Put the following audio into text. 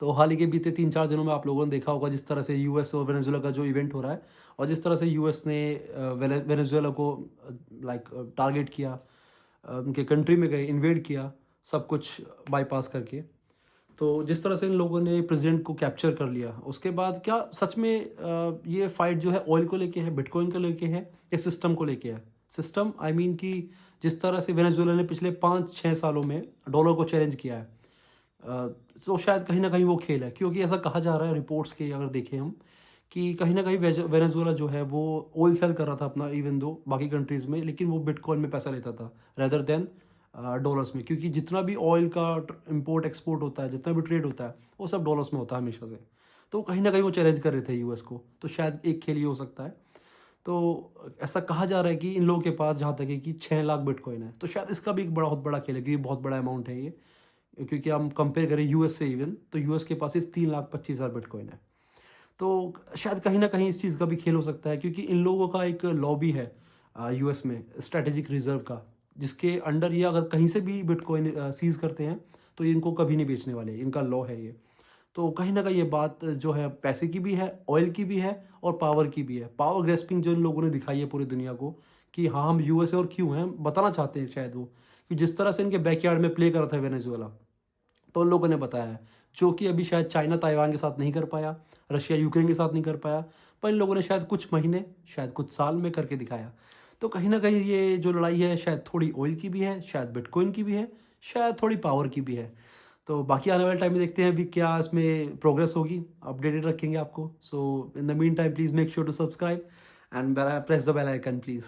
तो हाल ही के बीते 3-4 दिनों में आप लोगों ने देखा होगा जिस तरह से यूएस और वेनेजुएला का जो इवेंट हो रहा है और जिस तरह से यूएस ने वेनेजुएला को लाइक टारगेट किया, उनके कंट्री में गए, इन्वेड किया, सब कुछ बाईपास करके। तो जिस तरह से इन लोगों ने प्रेसिडेंट को कैप्चर कर लिया, उसके बाद क्या सच में ये फाइट जो है ऑयल को लेके है, बिटकॉइन को लेके है या सिस्टम को लेके है? सिस्टम आई मीन कि जिस तरह से वेनेजुएला ने पिछले 5-6 सालों में डॉलर को चैलेंज किया है, तो शायद कहीं न कहीं वो खेल है, क्योंकि ऐसा कहा जा रहा है रिपोर्ट्स के अगर देखें हम, कि कहीं न कहीं वेनेजुएला जो है वो ऑयल सेल कर रहा था अपना, इवन दो बाकी कंट्रीज़ में, लेकिन वो बिटकॉइन में पैसा लेता था रेदर देन डॉलर्स में, क्योंकि जितना भी ऑयल का इम्पोर्ट एक्सपोर्ट होता है, जितना भी ट्रेड होता है, वो सब डॉलर्स में होता है हमेशा से। तो कहीं न कहीं वो चैलेंज कर रहे थे यूएस को, तो शायद एक खेल ये हो सकता है। तो ऐसा कहा जा रहा है कि इन लोगों के पास जहाँ तक है कि 6 लाख बिटकॉइन है, तो शायद इसका भी एक बहुत बड़ा खेल है, क्योंकि बहुत बड़ा अमाउंट है ये। क्योंकि हम कंपेयर करें यूएस से इवन, तो यूएस के पास सिर्फ 3,25,000 बिटकॉइन है। तो शायद कहीं न कहीं इस चीज़ का भी खेल हो सकता है, क्योंकि इन लोगों का एक लॉबी है यूएस में स्ट्रैटेजिक रिज़र्व का, जिसके अंडर ये अगर कहीं से भी बिटकॉइन सीज़ करते हैं, तो ये इनको कभी नहीं बेचने वाले, इनका लॉ है ये। तो कहीं न कहीं ये बात जो है पैसे की भी है, ऑयल की भी है और पावर की भी है। पावर ग्रैस्पिंग जो इन लोगों ने दिखाई है पूरी दुनिया को, कि हाँ, हम यूएस और क्यों हैं, बताना चाहते हैं शायद वो। कि जिस तरह से इनके बैकयार्ड में प्ले कर रहा था वेनेजुएला, तो उन लोगों ने बताया है, जो कि अभी शायद चाइना ताइवान के साथ नहीं कर पाया, रशिया यूक्रेन के साथ नहीं कर पाया, पर इन लोगों ने शायद कुछ महीने, शायद कुछ साल में करके दिखाया। तो कहीं न कहीं ये जो लड़ाई है शायद थोड़ी ऑयल की भी है, शायद बिटकॉइन की भी है, शायद थोड़ी पावर की भी है। तो बाकी आने वाले टाइम में देखते हैं अभी क्या इसमें प्रोग्रेस होगी, अपडेटेड रखेंगे आपको। So in the meantime please make sure to subscribe and press the bell icon please.